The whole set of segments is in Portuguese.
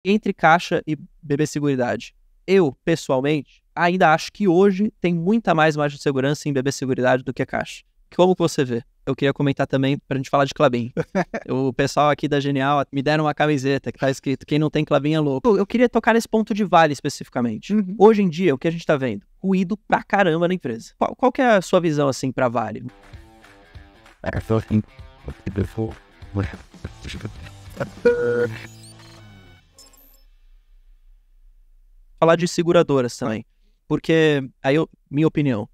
Entre Caixa e BB Seguridade, eu, pessoalmente, ainda acho que hoje tem muita mais margem de segurança em BB Seguridade do que a Caixa. Como você vê? Eu queria comentar também pra gente falar de Klabin. O pessoal aqui da Genial me deram uma camiseta que tá escrito: quem não tem Klabin é louco. Eu queria tocar nesse ponto de Vale especificamente. Hoje em dia, o que a gente tá vendo? Ruído pra caramba na empresa. Qual que é a sua visão, assim, pra Vale? Falar de seguradoras também. Porque, minha opinião,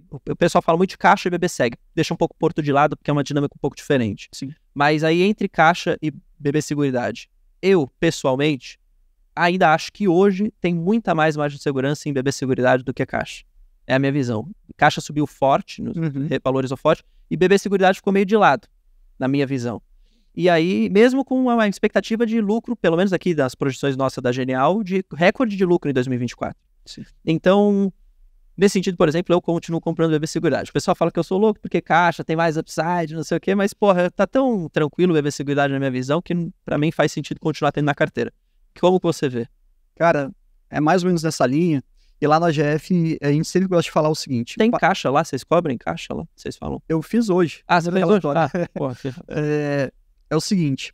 o pessoal fala muito de Caixa e BB Seg. Deixa um pouco Porto de lado, porque é uma dinâmica um pouco diferente. Sim. Mas aí, entre Caixa e BB Seguridade, eu, pessoalmente, ainda acho que hoje tem muita mais margem de segurança em BB Seguridade do que a Caixa. É a minha visão. Caixa subiu forte, revalorizou forte, e BB Seguridade ficou meio de lado, na minha visão. E aí, mesmo com uma expectativa de lucro, pelo menos aqui das projeções nossas da Genial, de recorde de lucro em 2024. Sim. Então, nesse sentido, por exemplo, eu continuo comprando BB Seguridade. O pessoal fala que eu sou louco porque Caixa tem mais upside, não sei o quê, mas, porra, tá tão tranquilo o BB Seguridade na minha visão que pra mim faz sentido continuar tendo na carteira. Como você vê? Cara, é mais ou menos nessa linha. E lá na GF, a gente sempre gosta de falar o seguinte. Tem Caixa lá? Vocês cobrem Caixa lá? Vocês falam? Eu fiz hoje. Você fez hoje? Porra, é o seguinte,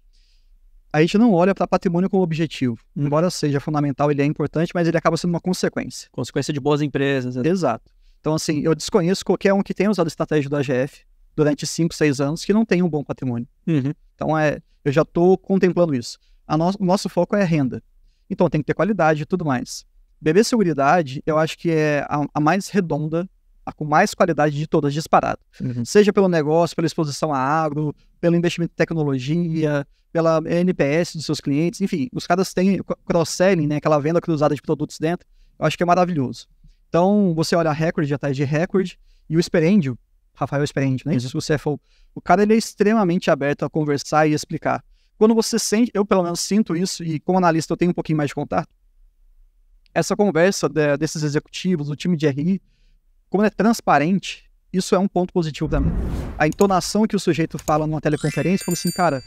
a gente não olha para patrimônio como objetivo. Embora seja fundamental, ele é importante, mas ele acaba sendo uma consequência. Consequência de boas empresas. Exato. Então, assim, eu desconheço qualquer um que tenha usado a estratégia do AGF durante 5, 6 anos que não tenha um bom patrimônio. Então, eu já estou contemplando isso. O nosso foco é renda. Então, tem que ter qualidade e tudo mais. BB Seguridade, eu acho que é a mais redonda, a com mais qualidade de todas, disparado. Seja pelo negócio, pela exposição a agro, pelo investimento em tecnologia, pela NPS dos seus clientes, enfim, os caras têm cross-selling, né, aquela venda cruzada de produtos dentro, eu acho que é maravilhoso. Então, você olha a Record atrás de Record, e o Sperendio, Rafael Sperendio, né, o CFO, o cara ele é extremamente aberto a conversar e explicar. Quando você sente, eu pelo menos sinto isso, e como analista eu tenho um pouquinho mais de contato, essa conversa desses executivos, do time de RI, como é transparente, isso é um ponto positivo para mim. A entonação que o sujeito fala numa teleconferência, fala assim, cara,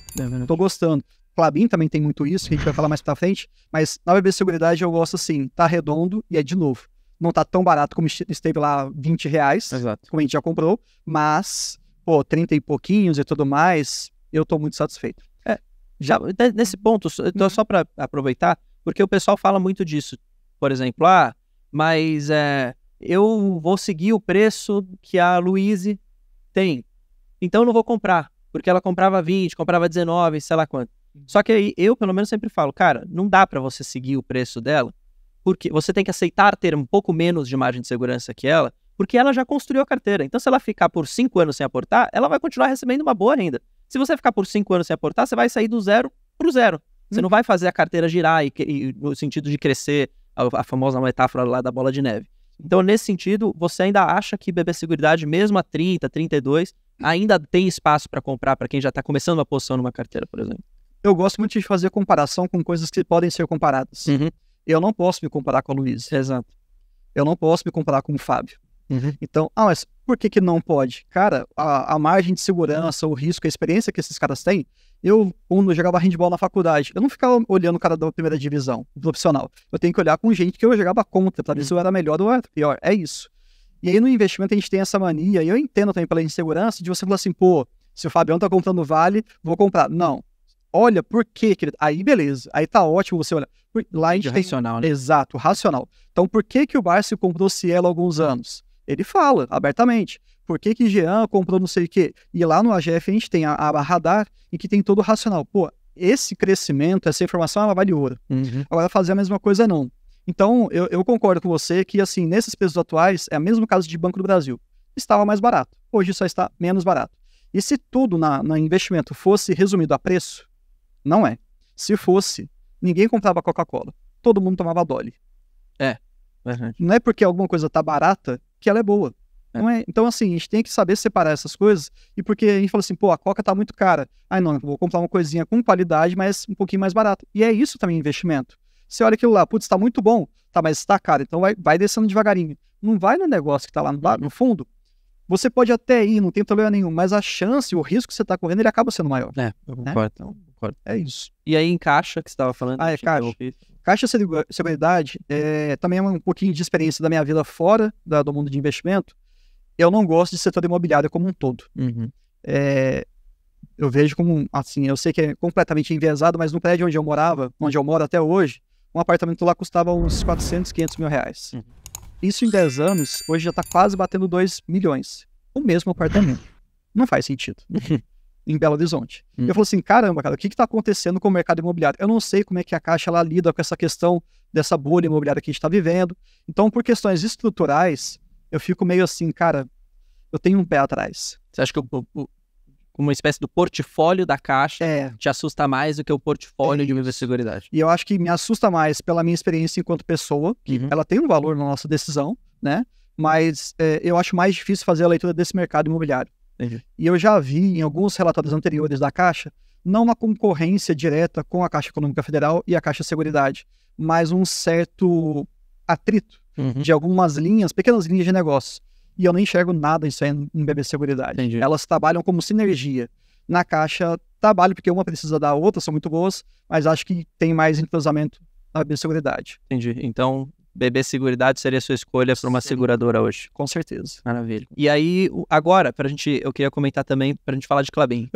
tô gostando. Klabin também tem muito isso, que a gente vai falar mais pra frente, mas na BB Seguridade eu gosto assim, tá redondo e é de novo. Não tá tão barato como esteve lá R$20, Exato. como a gente já comprou, mas, 30 e pouquinhos e tudo mais, eu tô muito satisfeito. Já nesse ponto, só para aproveitar, porque o pessoal fala muito disso. Por exemplo, mas eu vou seguir o preço que a Louise tem. Então eu não vou comprar, porque ela comprava 20, comprava 19, sei lá quanto. Só que aí eu, pelo menos, sempre falo, cara, não dá para você seguir o preço dela, porque você tem que aceitar ter um pouco menos de margem de segurança que ela, porque ela já construiu a carteira. Então se ela ficar por 5 anos sem aportar, ela vai continuar recebendo uma boa renda. Se você ficar por 5 anos sem aportar, você vai sair do zero pro zero. Você não vai fazer a carteira girar e no sentido de crescer, a famosa metáfora lá da bola de neve. Então, nesse sentido, você ainda acha que BB Seguridade, mesmo a 30, 32, ainda tem espaço para comprar para quem já está começando uma posição numa carteira, por exemplo? Eu gosto muito de fazer comparação com coisas que podem ser comparadas. Eu não posso me comparar com a Luísa. Exato. Eu não posso me comparar com o Fábio. Então, mas por que não pode? Cara, a margem de segurança, o risco, a experiência que esses caras têm, quando eu jogava handball na faculdade, eu não ficava olhando o cara da primeira divisão, do profissional. Eu tenho que olhar com gente que eu jogava contra, pra ver se eu era melhor ou era pior. É isso. E aí no investimento a gente tem essa mania, e eu entendo também pela insegurança, de você falar assim, se o Fabião tá comprando Vale, vou comprar. Não. Olha, por quê, querido? Aí beleza, aí tá ótimo você olhar. Lá a gente tem... racional, né? Exato, racional. Então por que o Barça comprou Cielo há alguns anos? Ele fala abertamente. Por que Jean comprou não sei o quê? E lá no AGF a gente tem a Radar, e que tem todo o racional. Esse crescimento, essa informação, ela vale ouro. Agora fazer a mesma coisa não. Então, eu concordo com você que, assim, nesses preços atuais, é o mesmo caso de Banco do Brasil. Estava mais barato. Hoje só está menos barato. E se tudo no investimento fosse resumido a preço, não é. Se fosse, ninguém comprava Coca-Cola. Todo mundo tomava Dolly. Não é porque alguma coisa está barata que ela é boa. Não é? Então, assim, a gente tem que saber separar essas coisas, e porque a gente fala assim, a Coca tá muito cara. Não, eu vou comprar uma coisinha com qualidade, mas um pouquinho mais barato. E é isso também investimento. Você olha aquilo lá, tá muito bom, mas está caro, então vai descendo devagarinho. Não vai no negócio que tá lá no fundo. Você pode até ir, não tem problema nenhum, mas a chance, o risco que você tá correndo, ele acaba sendo maior. Eu concordo. Concordo. É isso. E aí em caixa, que você estava falando? Caixa. Caixa Seguridade também é um pouquinho de experiência da minha vida fora do mundo de investimento. Eu não gosto de setor imobiliário como um todo. Eu vejo como, assim, eu sei que é completamente enviesado, mas no prédio onde eu morava, onde eu moro até hoje, um apartamento lá custava uns 400, 500 mil reais. Isso em 10 anos, hoje já está quase batendo 2 milhões. O mesmo apartamento. Não faz sentido. Em Belo Horizonte. Eu falo assim, caramba, cara, o que está acontecendo com o mercado imobiliário? Eu não sei como é que a Caixa ela lida com essa questão dessa bolha imobiliária que a gente está vivendo. Então, por questões estruturais, eu fico meio assim, cara, eu tenho um pé atrás. Você acha que uma espécie do portfólio da Caixa te assusta mais do que o portfólio de BB Seguridade? E eu acho que me assusta mais pela minha experiência enquanto pessoa, que ela tem um valor na nossa decisão, né? Mas eu acho mais difícil fazer a leitura desse mercado imobiliário. Entendi. E eu já vi em alguns relatórios anteriores da Caixa, não uma concorrência direta com a Caixa Econômica Federal e a Caixa Seguridade, mas um certo atrito de algumas linhas, pequenas linhas de negócio. E eu não enxergo nada isso aí em BB Seguridade. Entendi. Elas trabalham como sinergia. Na Caixa, trabalho porque uma precisa da outra, são muito boas, mas acho que tem mais entrosamento na BB Seguridade. Entendi. Então, BB Seguridade seria a sua escolha para uma seguradora hoje? Com certeza. Maravilha. E aí, agora, eu queria comentar também, pra gente falar de Klabin.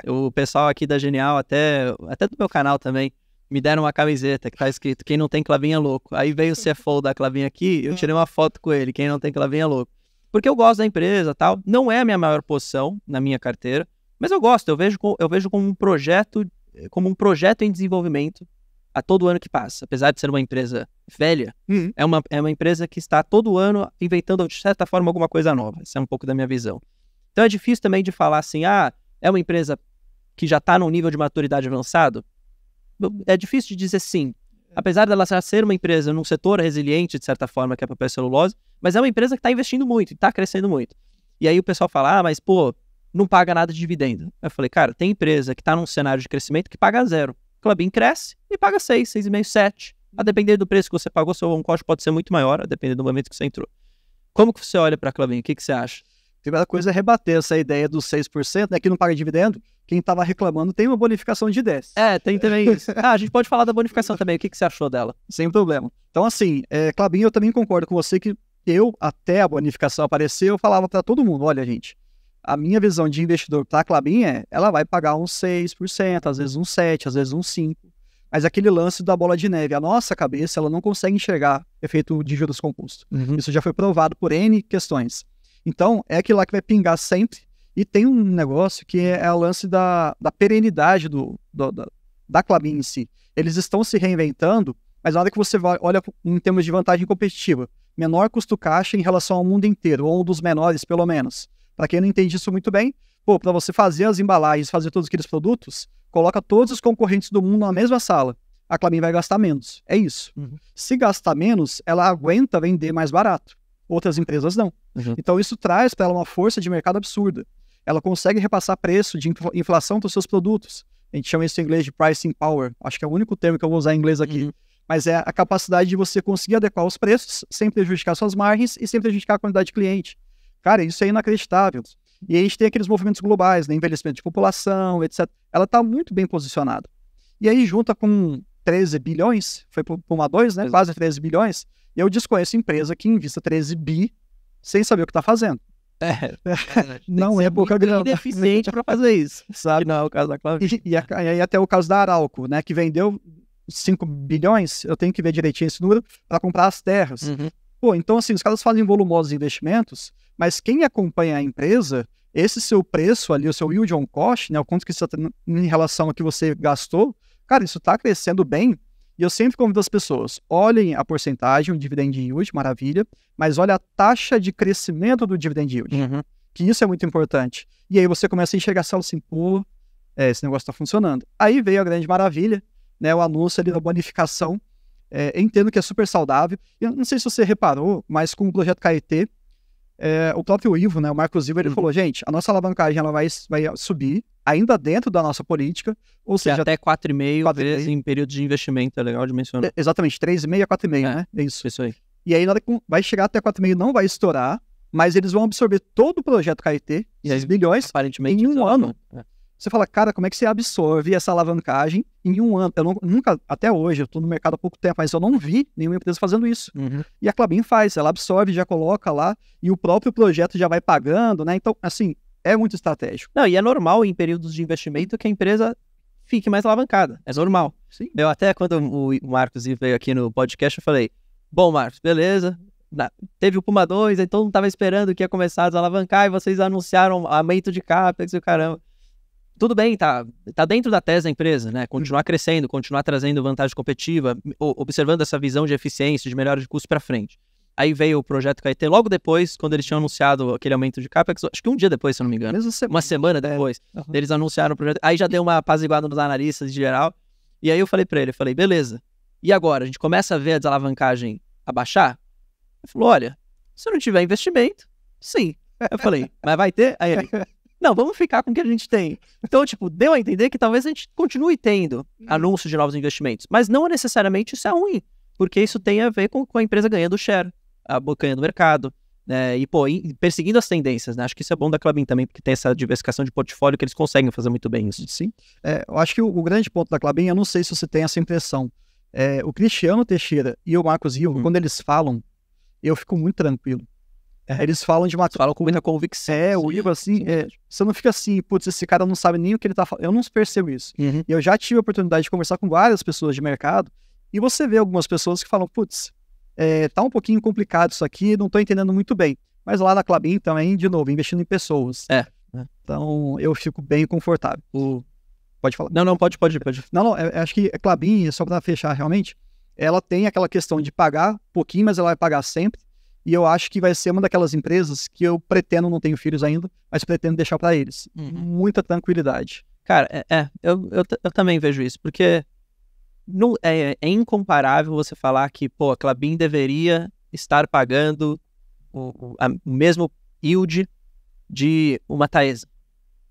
O pessoal aqui da Genial, até do meu canal também, me deram uma camiseta que tá escrito, quem não tem Klabin é louco. Aí veio o CFO da Klabin aqui, eu tirei uma foto com ele, quem não tem Klabin é louco. Porque eu gosto da empresa, tal, não é a minha maior posição na minha carteira, mas eu gosto, eu vejo como um projeto em desenvolvimento a todo ano que passa. Apesar de ser uma empresa velha, é uma empresa que está todo ano inventando, de certa forma, alguma coisa nova. Essa é um pouco da minha visão. Então é difícil também de falar assim, é uma empresa que já está num nível de maturidade avançado. É difícil de dizer sim. Apesar dela ser uma empresa num setor resiliente, de certa forma, que é papel e celulose, mas é uma empresa que está investindo muito e está crescendo muito. E aí o pessoal fala, mas pô, não paga nada de dividendo. Eu falei, cara, tem empresa que está num cenário de crescimento que paga 0. Klabin cresce e paga 6, 6,5, 7. A depender do preço que você pagou, seu on cost pode ser muito maior, a depender do momento que você entrou. Como que você olha para a Klabin? O que você acha? A primeira coisa é rebater essa ideia dos 6%, né, que não paga dividendo. Quem estava reclamando tem uma bonificação de 10. Tem também isso. A gente pode falar da bonificação também. O que você achou dela? Sem problema. Então, assim, Klabin, eu também concordo com você que até a bonificação aparecer, eu falava para todo mundo, olha, gente, a minha visão de investidor para a Klabin ela vai pagar uns 6%, às vezes uns 7%, às vezes uns 5%. Mas aquele lance da bola de neve, a nossa cabeça, ela não consegue enxergar efeito de juros compostos. Isso já foi provado por N questões. Então, é aquilo lá que vai pingar sempre. E tem um negócio que é o lance da perenidade da Klabin em si. Eles estão se reinventando, mas na hora que você olha em termos de vantagem competitiva, menor custo caixa em relação ao mundo inteiro, ou um dos menores, pelo menos. Para quem não entende isso muito bem, para você fazer as embalagens, fazer todos aqueles produtos, coloca todos os concorrentes do mundo na mesma sala. A Klabin vai gastar menos. É isso. Se gastar menos, ela aguenta vender mais barato. Outras empresas não. Então isso traz para ela uma força de mercado absurda. Ela consegue repassar preço de inflação para os seus produtos. A gente chama isso em inglês de pricing power. Acho que é o único termo que eu vou usar em inglês aqui. Mas é a capacidade de você conseguir adequar os preços sem prejudicar suas margens e sem prejudicar a quantidade de cliente. Cara, isso é inacreditável. E aí a gente tem aqueles movimentos globais, né? Envelhecimento de população, etc. Ela está muito bem posicionada. E aí junta com 13 bilhões, foi para uma 2, né? Quase 13 bilhões. E eu desconheço empresa que invista 13 bi sem saber o que está fazendo. Não é pouca grana. Ineficiente para fazer isso, sabe? Não é o caso da Klabin. E aí até o caso da Arauco, né? Que vendeu 5 bilhões, eu tenho que ver direitinho esse número, para comprar as terras. Então assim, os caras fazem volumosos investimentos, mas quem acompanha a empresa, esse seu preço ali, o seu yield on cost, né? O quanto que você está em relação ao que você gastou, cara, isso está crescendo bem. E eu sempre convido as pessoas, olhem a porcentagem, o dividend yield, maravilha, mas olha a taxa de crescimento do dividend yield, que isso é muito importante. E aí você começa a enxergar assim, esse negócio está funcionando. Aí veio a grande maravilha, né, o anúncio ali da bonificação. Eu entendo que é super saudável. Eu não sei se você reparou, mas com o projeto KIT, o próprio Ivo, né, o Marcos Ivo, ele falou, gente, a nossa alavancagem ela vai subir, ainda dentro da nossa política, ou seja... até 4,5 vezes em período de investimento, é legal de mencionar. Exatamente, 3,5 a 4,5, né? É isso. Isso aí. E aí, na hora que vai chegar até 4,5, não vai estourar, mas eles vão absorver todo o projeto KIT, esses bilhões, aparentemente, em um ano. Você fala, cara, como é que você absorve essa alavancagem em um ano? Eu nunca, até hoje, eu estou no mercado há pouco tempo, mas eu não vi nenhuma empresa fazendo isso. E a Klabin faz, ela absorve, já coloca lá, e o próprio projeto já vai pagando, né? Então, assim, é muito estratégico. Não, e é normal em períodos de investimento que a empresa fique mais alavancada. É normal. Sim. Eu até, quando o Marcos veio aqui no podcast, eu falei, bom, Marcos, beleza, teve o Puma 2, aí todo mundo estava esperando que ia começar a desalavancar, e vocês anunciaram aumento de CAPEX e o caramba. Tudo bem, tá dentro da tese da empresa, né? Continuar crescendo, continuar trazendo vantagem competitiva, observando essa visão de eficiência, de melhora de custo para frente. Aí veio o projeto Caetê, logo depois, quando eles tinham anunciado aquele aumento de CAPEX, acho que um dia depois, se eu não me engano. Uma semana depois, eles anunciaram o projeto. Aí já deu uma apaziguada nos analistas em geral. E aí eu falei para ele, beleza, e agora? A gente começa a ver a desalavancagem abaixar? Ele falou, olha, se não tiver investimento, sim. Eu falei, mas vai ter? Aí ele, não, vamos ficar com o que a gente tem. Então, tipo, deu a entender que talvez a gente continue tendo anúncios de novos investimentos, mas não necessariamente isso é ruim, porque isso tem a ver com a empresa ganhando share, ganhando mercado, né, e perseguindo as tendências, né? Acho que isso é bom da Klabin também, porque tem essa diversificação de portfólio que eles conseguem fazer muito bem isso. Sim, eu acho que o grande ponto da Klabin, eu não sei se você tem essa impressão, o Cristiano Teixeira e o Marcos Rio, quando eles falam, eu fico muito tranquilo. Eles falam de uma... Falam com muita convicção. O livro, assim, você não fica assim, putz, esse cara não sabe nem o que ele tá falando. Eu não percebo isso. E eu já tive a oportunidade de conversar com várias pessoas de mercado, e você vê algumas pessoas que falam, putz, tá um pouquinho complicado isso aqui, não tô entendendo muito bem. Mas lá na Klabin também, de novo, investindo em pessoas. Então, eu fico bem confortável. Pode falar. Não, pode. Não, acho que a Klabin, só para fechar realmente, ela tem aquela questão de pagar pouquinho, mas ela vai pagar sempre. E eu acho que vai ser uma daquelas empresas que eu pretendo, não tenho filhos ainda, mas pretendo deixar para eles. Muita tranquilidade. Cara, eu também vejo isso, porque não, é incomparável você falar que, a Klabin deveria estar pagando o mesmo yield de uma Taesa.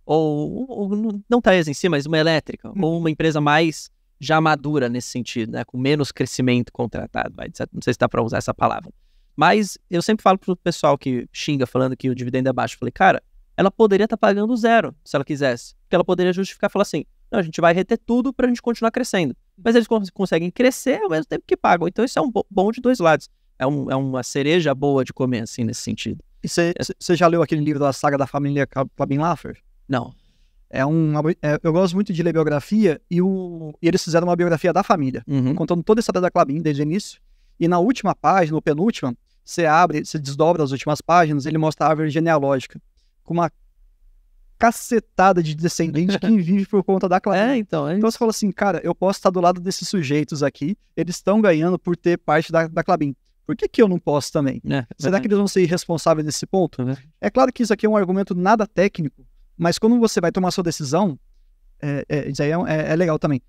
Ou não Taesa em si, mas uma elétrica, ou uma empresa mais já madura nesse sentido, né, com menos crescimento contratado. Não sei se dá para usar essa palavra. Mas eu sempre falo pro pessoal que xinga falando que o dividendo é baixo. Falei, cara, ela poderia estar pagando zero se ela quisesse. Porque ela poderia justificar e falar assim, não, a gente vai reter tudo pra gente continuar crescendo. Mas eles conseguem crescer ao mesmo tempo que pagam. Então isso é um bom de dois lados. É uma cereja boa de comer, assim, nesse sentido. E você já leu aquele livro da saga da família Klabin-Laffer? Não. Eu gosto muito de ler biografia e eles fizeram uma biografia da família, contando toda a história da Klabin desde o início. E na última página, ou penúltima, você desdobra as últimas páginas, ele mostra a árvore genealógica, com uma cacetada de descendente que vive por conta da Klabin. Então você fala assim, cara, eu posso estar do lado desses sujeitos aqui, eles estão ganhando por ter parte da Klabin. Por que eu não posso também? Será que eles vão ser irresponsáveis nesse ponto? É claro que isso aqui é um argumento nada técnico, mas quando você vai tomar sua decisão, isso aí é legal também.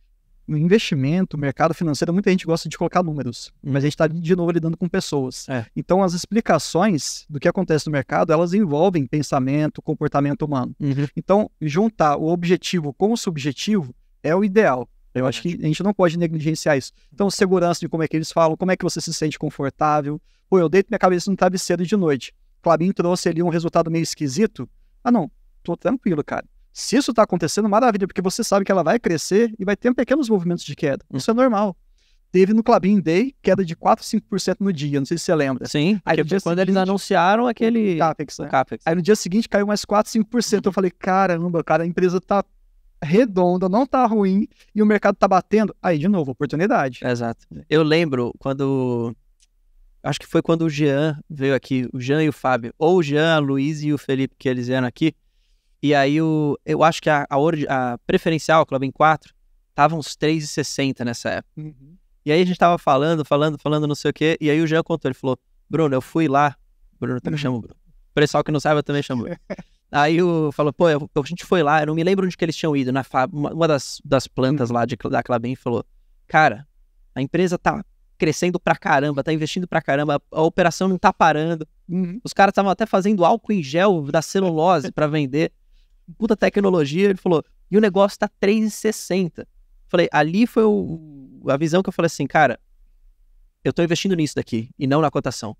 No investimento, mercado financeiro, muita gente gosta de colocar números, mas a gente está de novo lidando com pessoas. Então as explicações do que acontece no mercado, elas envolvem pensamento, comportamento humano. Então juntar o objetivo com o subjetivo é o ideal. Eu acho que a gente não pode negligenciar isso. Então segurança de como é que eles falam, como é que você se sente confortável. Eu deito minha cabeça no travesseiro de noite. Klabin trouxe ali um resultado meio esquisito. Não, tô tranquilo, cara. Se isso está acontecendo, maravilha, porque você sabe que ela vai crescer e vai ter pequenos movimentos de queda. Isso é normal. Teve no Klabin Day queda de 4, 5% no dia, não sei se você lembra. Sim, aí quando eles anunciaram aquele CAPEX, CAPEX. Aí no dia seguinte caiu mais 4, 5%. Eu falei, caramba, cara, a empresa tá redonda, não tá ruim e o mercado tá batendo. Aí, de novo, oportunidade. Exato. Eu lembro acho que foi quando o Jean veio aqui, o Jean e o Fábio, ou o Jean, a Luiz e o Felipe, que eles vieram aqui. E aí eu acho que a preferencial, a Klabin 4, tava uns 3,60 nessa época. E aí a gente tava falando, não sei o quê, e aí o Jean contou, ele falou, Bruno, eu fui lá, Bruno também chama o Bruno, o pessoal que não sabe eu também chamo Bruno. Aí falou, a gente foi lá, eu não me lembro onde que eles tinham ido, na uma das plantas lá da Klabin, falou, cara, a empresa tá crescendo pra caramba, tá investindo pra caramba, a operação não tá parando, os caras estavam até fazendo álcool em gel da celulose pra vender, puta tecnologia, ele falou, e o negócio tá 3,60. Falei, ali foi a visão que eu falei assim, cara, eu tô investindo nisso daqui, e não na cotação.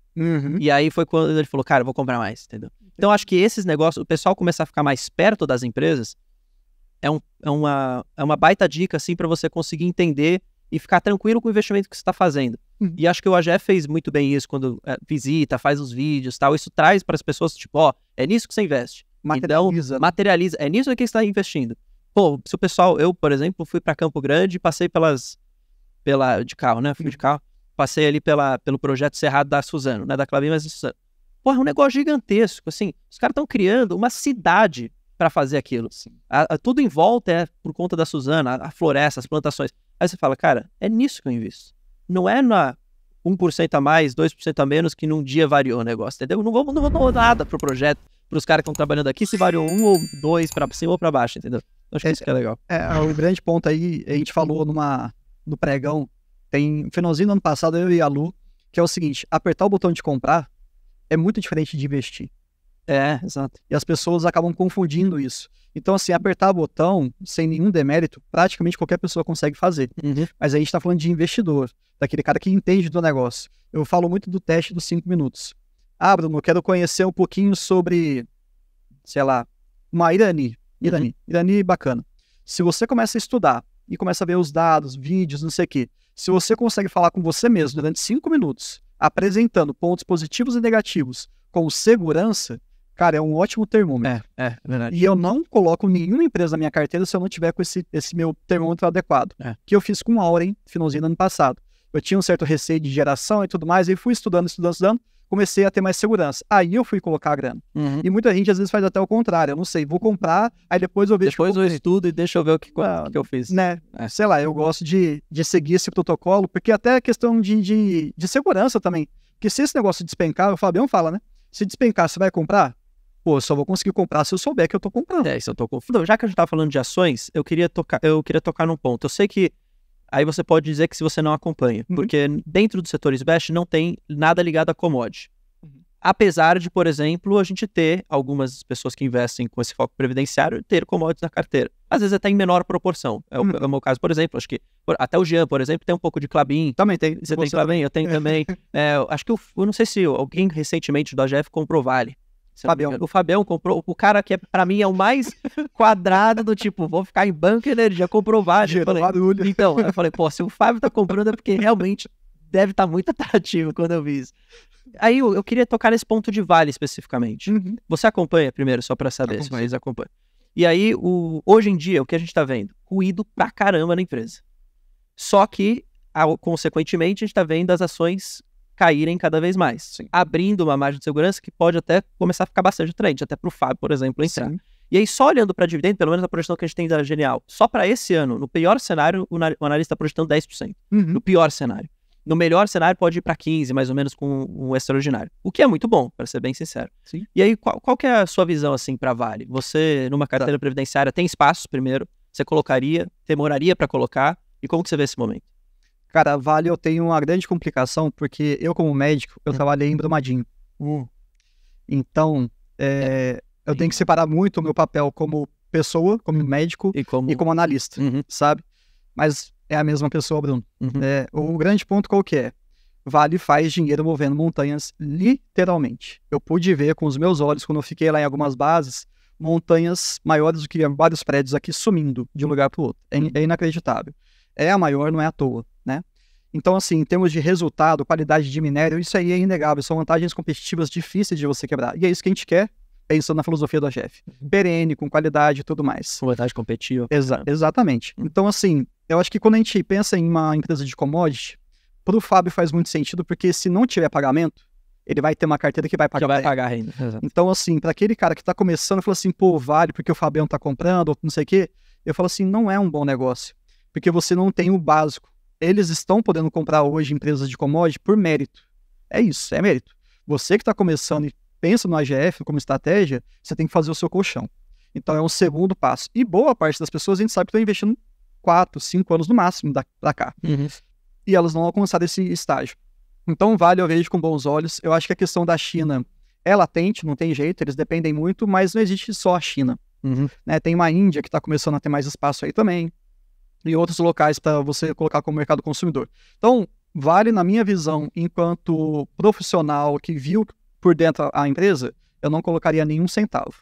E aí foi quando ele falou, cara, eu vou comprar mais, entendeu? Então acho que esses negócios, o pessoal começar a ficar mais perto das empresas, é uma baita dica, assim, para você conseguir entender e ficar tranquilo com o investimento que você está fazendo. E acho que o AGF fez muito bem isso quando visita, faz os vídeos e tal. Isso traz para as pessoas, tipo, ó, é nisso que você investe. Materializa. Então, materializa. É nisso que você está investindo. Pô, se o pessoal, eu, por exemplo, fui para Campo Grande e passei de carro, né? Fui de carro. Passei ali pelo projeto Cerrado da Suzano, né? Da Clabin, mas da Suzano. Pô, é um negócio gigantesco, assim. Os caras estão criando uma cidade para fazer aquilo. Tudo em volta é por conta da Suzano, a floresta, as plantações. Aí você fala, cara, é nisso que eu invisto. Não é na 1% a mais, 2% a menos que num dia variou o negócio, entendeu? Não vou nada pro projeto, pros caras que estão trabalhando aqui, se variou 1 ou 2 para cima ou para baixo, entendeu? Acho que isso que é legal. O grande ponto aí, a gente falou no pregão, tem finalzinho do ano passado, eu e a Lu, que é o seguinte, apertar o botão de comprar é muito diferente de investir. Exato. E as pessoas acabam confundindo isso. Então, assim, apertar o botão, sem nenhum demérito, praticamente qualquer pessoa consegue fazer. Mas a gente está falando de investidor, daquele cara que entende do negócio. Eu falo muito do teste dos 5 minutos. Ah, Bruno, eu quero conhecer um pouquinho sobre, sei lá, uma Irani. Irani bacana. Se você começa a estudar e começa a ver os dados, vídeos, não sei o quê, se você consegue falar com você mesmo durante 5 minutos, apresentando pontos positivos e negativos com segurança, cara, é um ótimo termômetro. É verdade. E eu não coloco nenhuma empresa na minha carteira se eu não tiver com esse meu termômetro adequado. Que eu fiz com a Auren, finalzinho do ano passado. Eu tinha um certo receio de geração e tudo mais, e fui estudando, comecei a ter mais segurança. Aí eu fui colocar a grana. E muita gente às vezes faz até o contrário. Eu não sei, vou comprar, aí depois eu vejo... Depois eu estudo e deixa eu ver o que eu fiz. Né? Sei lá, eu gosto de seguir esse protocolo, porque até é questão de segurança também. Porque se esse negócio despencar, o Fabião fala, né? Se despencar, você vai comprar? Pô, eu só vou conseguir comprar se eu souber que eu tô comprando. Se eu tô confiando. Já que a gente tá falando de ações, eu queria tocar num ponto. Eu sei que aí você pode dizer que se você não acompanha, porque dentro do setor SBEST não tem nada ligado a commodity. Apesar de, por exemplo, a gente ter algumas pessoas que investem com esse foco previdenciário ter commodities na carteira. Às vezes até em menor proporção. É o meu caso, por exemplo. Acho que até o Jean, por exemplo, tem um pouco de Clabin. Também tem. Você tem Clabin? Eu tenho também. Acho que eu não sei se alguém recentemente do AGF comprou Vale. O Fabião comprou, o cara que pra mim é o mais quadrado do tipo, vou ficar em banco e energia, comprou Vale. Então, eu falei, pô, se o Fábio tá comprando é porque realmente deve estar muito atrativo quando eu vi isso. Aí eu queria tocar nesse ponto de Vale especificamente. Você acompanha primeiro, só pra saber se vocês acompanham. E aí, hoje em dia, o que a gente tá vendo? Ruído pra caramba na empresa. Só que, consequentemente, a gente tá vendo as ações caírem cada vez mais, abrindo uma margem de segurança que pode até começar a ficar bastante atraente, até pro Fábio, por exemplo, entrar. E aí, só olhando para dividendo, pelo menos a projeção que a gente tem da Genial, só para esse ano, no pior cenário, o analista está projetando 10%. No pior cenário. No melhor cenário, pode ir para 15%, mais ou menos, com um extraordinário. O que é muito bom, para ser bem sincero. E aí, qual que é a sua visão, assim, para Vale? Você, numa carteira previdenciária, tem espaços, primeiro? Você colocaria? Demoraria para colocar? E como que você vê esse momento? Cara, Vale eu tenho uma grande complicação, porque eu, como médico, eu trabalhei em Brumadinho. Então, eu tenho que separar muito o meu papel como pessoa, como médico e como analista, sabe? Mas é a mesma pessoa, Bruno. O grande ponto qual que é? Vale faz dinheiro movendo montanhas, literalmente. Eu pude ver com os meus olhos, quando eu fiquei lá em algumas bases, montanhas maiores do que vários prédios aqui sumindo de um lugar para o outro. É inacreditável. É a maior, não é à toa, né? Então, assim, em termos de resultado, qualidade de minério, isso aí é inegável. São vantagens competitivas difíceis de você quebrar. E é isso que a gente quer, pensando na filosofia do AGF. Perene, com qualidade e tudo mais. Com vantagem competitiva. Exatamente. Então, assim, eu acho que quando a gente pensa em uma empresa de commodity, pro Fábio faz muito sentido, porque se não tiver pagamento, ele vai ter uma carteira que vai pagar. Já vai pagar ainda. Então, assim, para aquele cara que tá começando, falou assim, pô, vale porque o Fabião tá comprando, ou não sei o quê, eu falo assim, não é um bom negócio. Porque você não tem o básico. Eles estão podendo comprar hoje empresas de commodity por mérito. É isso, é mérito. Você que está começando e pensa no AGF como estratégia, você tem que fazer o seu colchão. Então é um segundo passo. E boa parte das pessoas a gente sabe que estão investindo 4, 5 anos no máximo pra cá. E elas não alcançaram esse estágio. Então Vale eu vejo com bons olhos. Eu acho que a questão da China é latente, não tem jeito, eles dependem muito, mas não existe só a China. Né? Tem uma Índia que está começando a ter mais espaço aí também. E outros locais para você colocar como mercado consumidor. Então, Vale, na minha visão, enquanto profissional que viu por dentro a empresa, eu não colocaria nenhum centavo.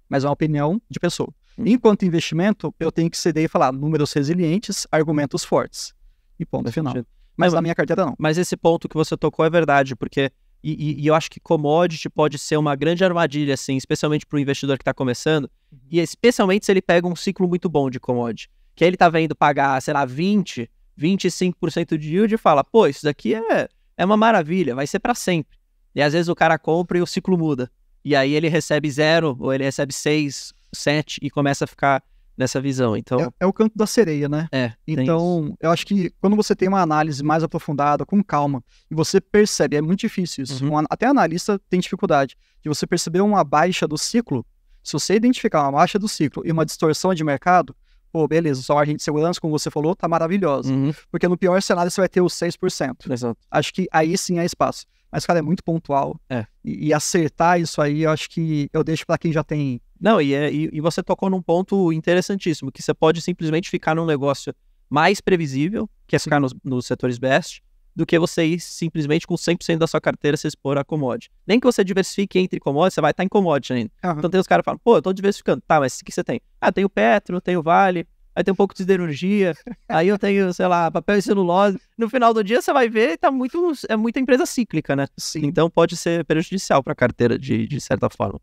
Mas é uma opinião de pessoa. Enquanto investimento, eu tenho que ceder e falar números resilientes, argumentos fortes. E ponto final. Mas na minha carteira não. Mas esse ponto que você tocou é verdade, porque e eu acho que commodity pode ser uma grande armadilha, assim, especialmente para o investidor que está começando, e especialmente se ele pega um ciclo muito bom de commodity, que aí ele está vendo pagar, sei lá, 25% de yield e fala, pô, isso daqui é uma maravilha, vai ser para sempre. E às vezes o cara compra e o ciclo muda. E aí ele recebe 0, ou ele recebe 6, 7 e começa a ficar nessa visão. Então é o canto da sereia, né? Então, eu acho que quando você tem uma análise mais aprofundada, com calma, e você percebe, é muito difícil isso. Até analista tem dificuldade de você perceber uma baixa do ciclo. Se você identificar uma baixa do ciclo e uma distorção de mercado, pô, beleza, sua margem de segurança, como você falou, tá maravilhosa. Porque no pior cenário você vai ter os 6%. Exato. Acho que aí sim há espaço. Mas, cara, é muito pontual. E acertar isso aí, eu acho que eu deixo pra quem já tem. Não, e você tocou num ponto interessantíssimo, que você pode simplesmente ficar num negócio mais previsível, que é ficar nos setores best, do que você ir simplesmente com 100% da sua carteira se expor a commodity. Nem que você diversifique entre commodities, você vai estar em commodity ainda. Então tem os caras que falam, pô, eu tô diversificando. Tá, mas o que você tem? Ah, tem o Petro, tem o Vale, aí tem um pouco de siderurgia, aí eu tenho, sei lá, papel e celulose. No final do dia você vai ver, é muita empresa cíclica, né? Sim. Então pode ser prejudicial para a carteira de certa forma.